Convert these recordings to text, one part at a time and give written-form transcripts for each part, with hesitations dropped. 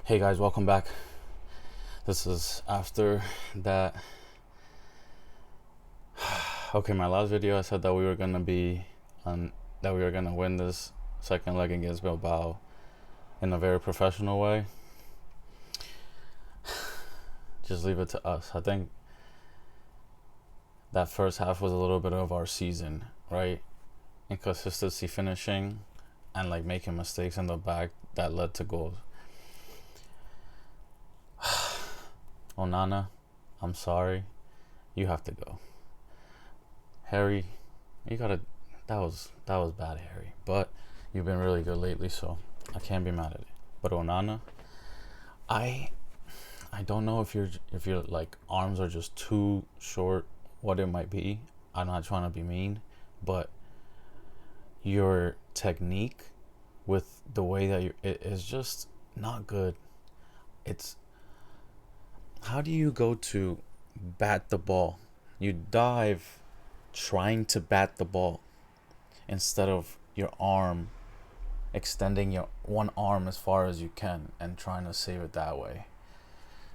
Hey guys, welcome back. This is after that. Okay, my last video I said that we were gonna be on that we were gonna win this second leg against Bilbao in a very professional way. Just leave it to us. I think that first half was a little bit of our season, right? Inconsistency finishing and like making mistakes in the back that led to goals. Onana, I'm sorry. You have to go. Harry, you gotta. That was bad, Harry. But you've been really good lately, so I can't be mad at it. But Onana, I I don't know if your like arms are just too short. What it might be. I'm not trying to be mean, but your technique with the way that it is just not good. It's how do you go to bat the ball? You dive trying to bat the ball instead of your arm extending your one arm as far as you can and trying to save it that way.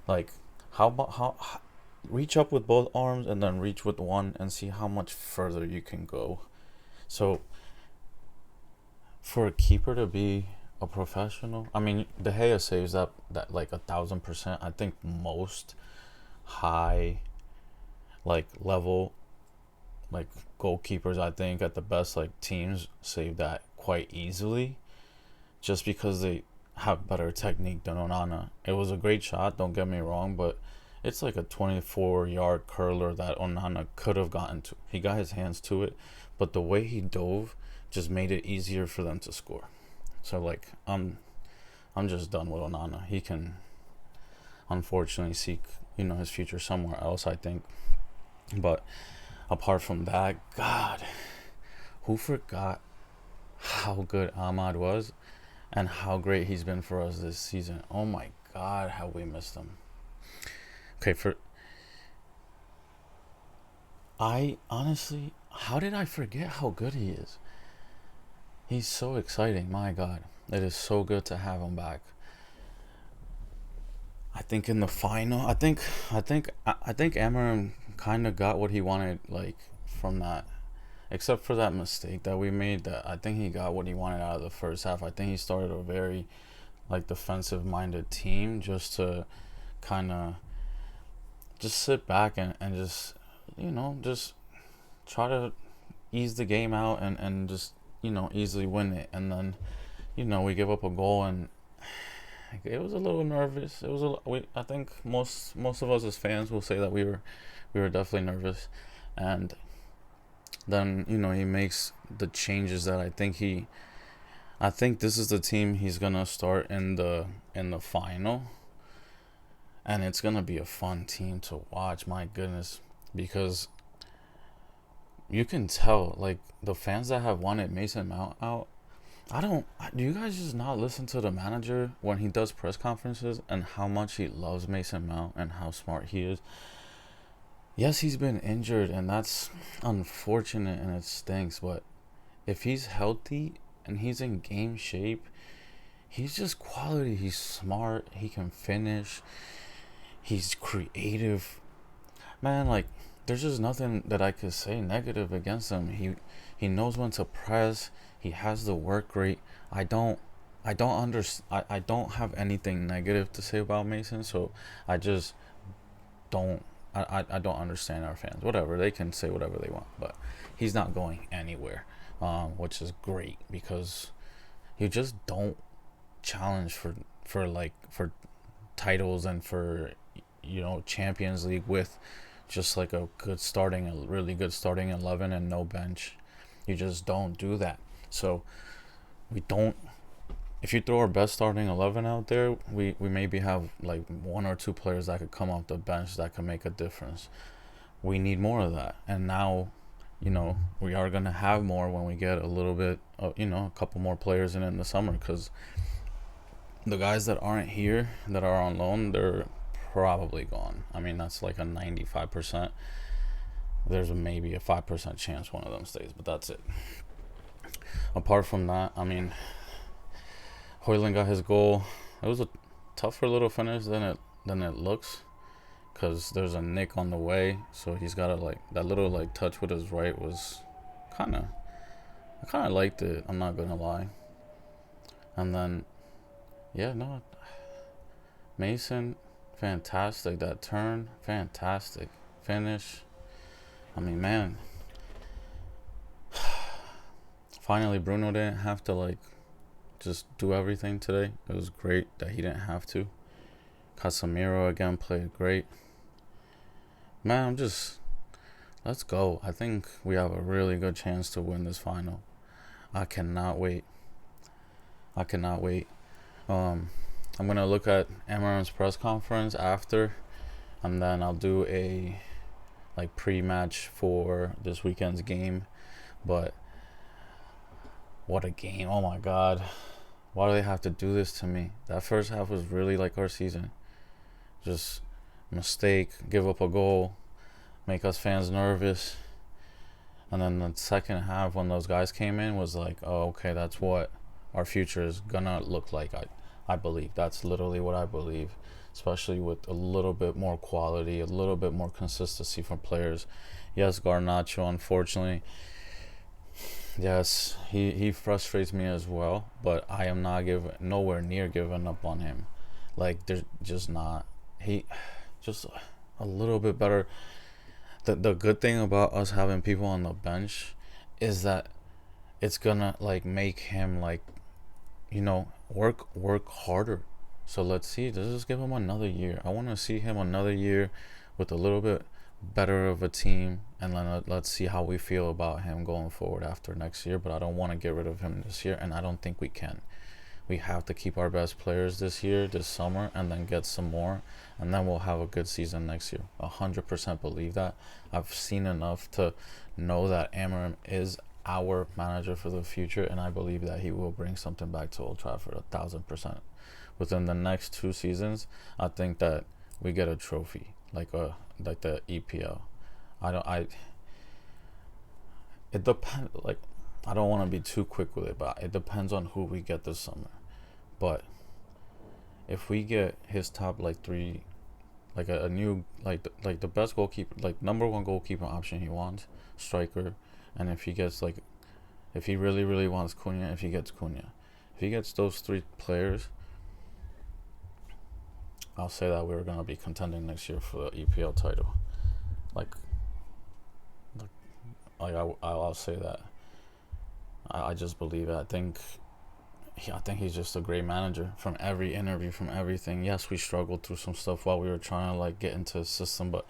Like how about how reach up with both arms and then reach with one and see how much further you can go. So for a keeper to be a professional, I mean, De Gea saves that like 1,000%. I think most high like level like goalkeepers, I think at the best like teams save that quite easily, just because they have better technique than Onana. It was a great shot, don't get me wrong, but it's like a 24-yard curler that Onana could have gotten to. He got his hands to it, but the way he dove just made it easier for them to score. So like I'm just done with Onana. He can unfortunately seek, his future somewhere else, I think. But apart from that, God, who forgot how good Ahmad was and how great he's been for us this season? Oh my God, how we missed him. Okay, I honestly, how did I forget how good he is? He's so exciting, my God. It is so good to have him back. I think in the final, I think Amarim kind of got what he wanted, like from that. Except for that mistake that we made, that I think he got what he wanted out of the first half. I think he started a very like defensive-minded team just to kind of just sit back and just just try to ease the game out and just easily win it. And then we give up a goal and it was a little nervous. It was I think most of us as fans will say that we were definitely nervous. And then he makes the changes that I think this is the team he's gonna start in the final, and it's gonna be a fun team to watch. My goodness, because you can tell like the fans that have wanted Mason Mount out. I don't. Do you guys just not listen to the manager when he does press conferences and how much he loves Mason Mount and how smart he is? Yes, he's been injured, and that's unfortunate and it stinks. But if he's healthy and he's in game shape, he's just quality. He's smart. He can finish. He's creative. Man, like there's just nothing that I could say negative against him. He knows when to press. He has the work rate. I don't have anything negative to say about Mason, so I just don't I don't understand our fans. Whatever, they can say whatever they want, but he's not going anywhere, which is great because you just don't challenge for titles and for Champions League with just like a really good starting 11 and no bench. You just don't do that. So we don't. If you throw our best starting 11 out there, we maybe have like one or two players that could come off the bench that can make a difference. We need more of that, and now, we are gonna have more when we get a little bit, a couple more players in the summer, because the guys that aren't here that are on loan, they're probably gone. I mean, that's like a 95%. There's maybe a 5% chance one of them stays, but that's it. Apart from that, I mean, Hoyland got his goal. It was a tougher little finish than it looks, cause there's a nick on the way, so he's gotta like that little like touch with his right was kind of I kind of liked it. I'm not gonna lie. And then yeah, no, Mason, fantastic. That turn, fantastic. Finish. I mean, man, finally Bruno didn't have to like just do everything today. It was great that he didn't have to. Casemiro again played great. Man, I'm just let's go. I think we have a really good chance to win this final. I cannot wait. I cannot wait. I'm gonna look at Amarim's press conference after, and then I'll do a like pre-match for this weekend's game. But what a game! Oh my God, why do they have to do this to me? That first half was really like our season. Just mistake, give up a goal, make us fans nervous, and then the second half when those guys came in was like, oh okay, that's what our future is gonna look like. I believe that's literally what I believe, especially with a little bit more quality, a little bit more consistency from players. Yes, Garnacho, unfortunately, yes, he frustrates me as well, but I am not nowhere near giving up on him. Like there's just not he just a little bit better. The good thing about us having people on the bench is that it's gonna like make him like work harder. So let's see. Let's just give him another year. I want to see him another year with a little bit better of a team, and then let's see how we feel about him going forward after next year. But I don't want to get rid of him this year, and I don't think we can. We have to keep our best players this year, this summer, and then get some more, and then we'll have a good season next year. 100% believe that. I've seen enough to know that Amarim is our manager for the future, and I believe that he will bring something back to Old Trafford 1,000%. Within the next 2 seasons, I think that we get a trophy like the EPL. I don't I it depends. Like I don't want to be too quick with it, but it depends on who we get this summer. But if we get his top like three, like a new like the best goalkeeper, like number one goalkeeper option he wants, striker, and if he really wants Cunha, if he gets Cunha, if he gets those three players, I'll say that we're gonna be contending next year for the EPL title. Like, I'll say that. I just believe it. I think he's just a great manager. From every interview, from everything. Yes, we struggled through some stuff while we were trying to like get into the system, but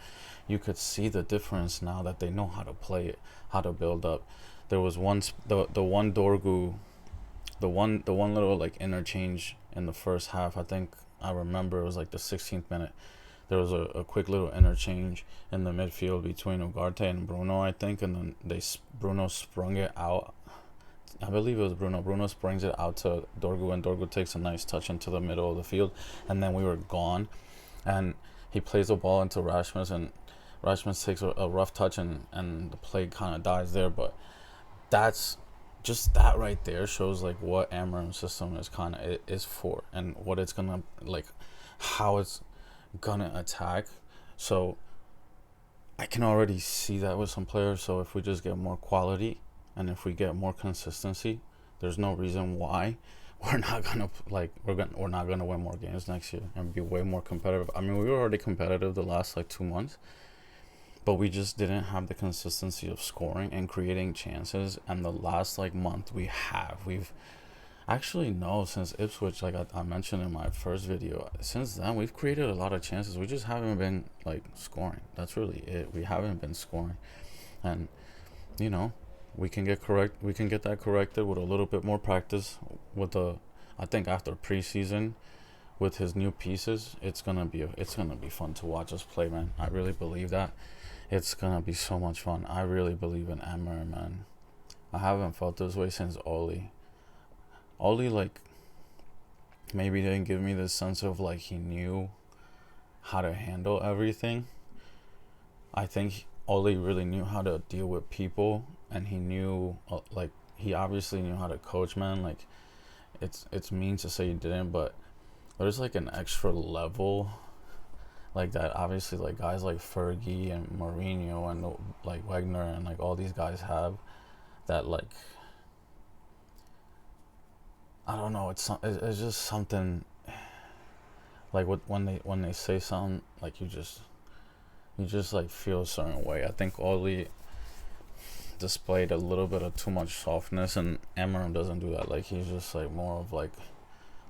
you could see the difference now that they know how to play it, how to build up. There was the one Dorgu, the one little like interchange in the first half. I think I remember it was like the 16th minute. There was a quick little interchange in the midfield between Ugarte and Bruno, I think, and then Bruno sprung it out. I believe it was Bruno. Bruno springs it out to Dorgu, and Dorgu takes a nice touch into the middle of the field, and then we were gone. And he plays the ball into Rasmus, and Rasmus takes a rough touch, and the play kind of dies there. But that's just that right there shows like what Amarim's system is for, and what it's gonna like, how it's gonna attack. So I can already see that with some players. So if we just get more quality and if we get more consistency, there's no reason why we're not gonna we're not gonna win more games next year and be way more competitive. I mean, we were already competitive the last like 2 months, but we just didn't have the consistency of scoring and creating chances. And the last like month we've actually no, since Ipswich, like I mentioned in my first video, since then we've created a lot of chances. We just haven't been like scoring. That's really it. We haven't been scoring, and you know, we can get that corrected with a little bit more practice. I think after preseason, with his new pieces, it's gonna be fun to watch us play, man. I really believe that. It's gonna be so much fun. I really believe in Amarim, man. I haven't felt this way since Oli. Oli, like, maybe didn't give me this sense of like he knew how to handle everything. I think Oli really knew how to deal with people, and he knew he obviously knew how to coach, man. Like, it's mean to say he didn't, but there's like an extra level like that. Obviously, like guys like Fergie and Mourinho and like Wegner and like all these guys have that, like, I don't know. It's just something like when they say something, like you just like feel a certain way. I think Oli displayed a little bit of too much softness, and Amarim doesn't do that. Like he's just like more of like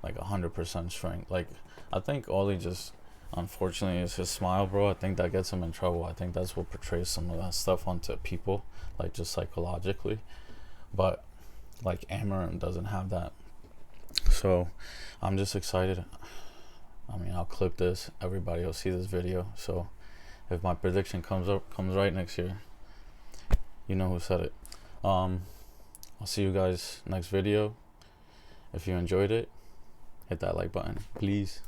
100% strength. Like I think Oli just, unfortunately, is his smile, bro. I think that gets him in trouble. I think that's what portrays some of that stuff onto people, like just psychologically. But like Amarim doesn't have that. So I'm just excited. I mean, I'll clip this. Everybody will see this video. So if my prediction comes right next year, you know who said it. I'll see you guys next video. If you enjoyed it, hit that like button, please.